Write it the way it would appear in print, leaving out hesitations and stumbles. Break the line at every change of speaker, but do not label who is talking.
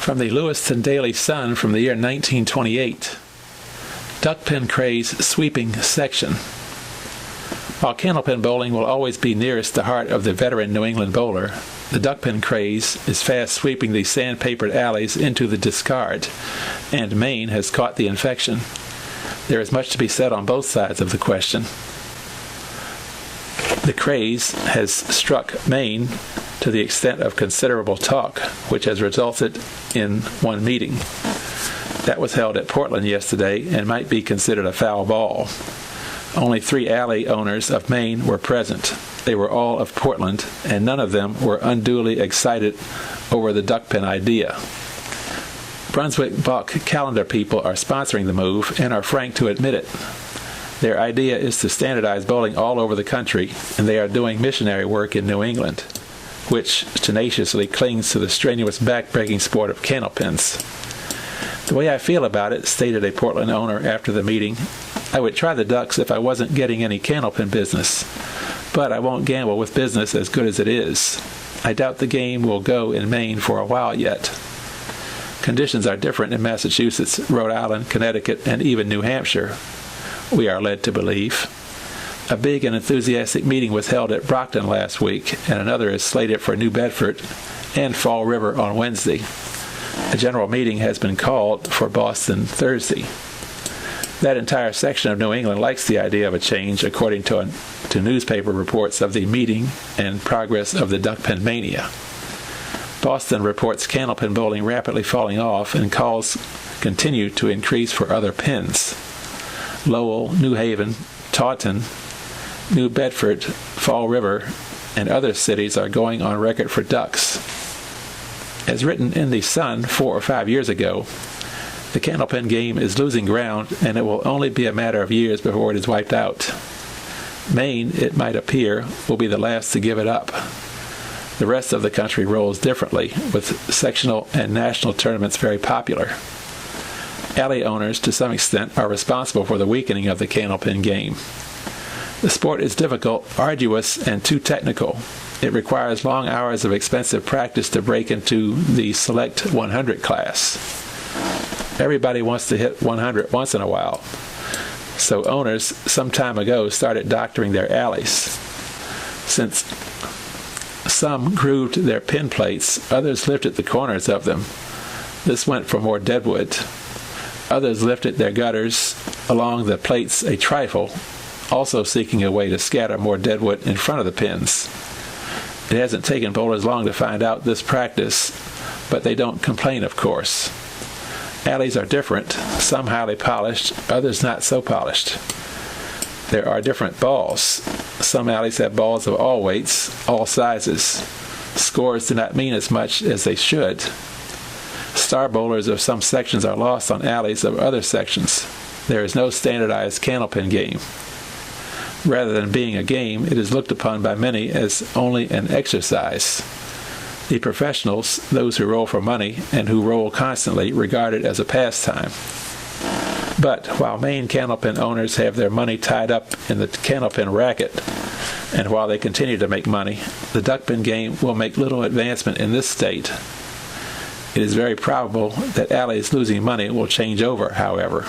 From the Lewiston Daily Sun from the year 1928. Duckpin Craze sweeping section. While candlepin bowling will always be nearest the heart of the veteran New England bowler, the duckpin craze is fast sweeping the sandpapered alleys into the discard, and Maine has caught the infection. There is much to be said on both sides of the question. The craze has struck Maine to the extent of considerable talk, which has resulted in one meeting. That was held at Portland yesterday and might be considered a foul ball. Only 3 alley owners of Maine were present. They were all of Portland, and none of them were unduly excited over the duckpin idea. Brunswick Buck calendar people are sponsoring the move and are frank to admit it. Their idea is to standardize bowling all over the country, and they are doing missionary work in New England, which tenaciously clings to the strenuous back-breaking sport of candlepins. The way I feel about it, stated a Portland owner after the meeting, I would try the ducks if I wasn't getting any candlepin business, but I won't gamble with business as good as it is. I doubt the game will go in Maine for a while yet. Conditions are different in Massachusetts, Rhode Island, Connecticut, and even New Hampshire, we are led to believe. A big and enthusiastic meeting was held at Brockton last week, and another is slated for New Bedford and Fall River on Wednesday. A general meeting has been called for Boston Thursday. That entire section of New England likes the idea of a change, according to newspaper reports of the meeting and progress of the duckpin mania. Boston reports candlepin bowling rapidly falling off, and calls continue to increase for other pins. Lowell, New Haven, Taunton, New Bedford, Fall River, and other cities are going on record for ducks. As written in the Sun 4 or 5 years ago, the candlepin game is losing ground, and it will only be a matter of years before it is wiped out. Maine, it might appear, will be the last to give it up. The rest of the country rolls differently, with sectional and national tournaments very popular. Alley owners, to some extent, are responsible for the weakening of the candlepin game. The sport is difficult, arduous, and too technical. It requires long hours of expensive practice to break into the select 100 class. Everybody wants to hit 100 once in a while. So owners, some time ago, started doctoring their alleys. Since some grooved their pin plates, others lifted the corners of them. This went for more deadwood. Others lifted their gutters along the plates a trifle, also seeking a way to scatter more deadwood in front of the pins. It hasn't taken bowlers long to find out this practice, but they don't complain, of course. Alleys are different, some highly polished, others not so polished. There are different balls. Some alleys have balls of all weights, all sizes. Scores do not mean as much as they should. Star bowlers of some sections are lost on alleys of other sections. There is no standardized candlepin game. Rather than being a game, it is looked upon by many as only an exercise. The professionals, those who roll for money and who roll constantly, regard it as a pastime. But while Maine candlepin owners have their money tied up in the candlepin racket, and while they continue to make money, the duckpin game will make little advancement in this state. It is very probable that alleys losing money will change over, however.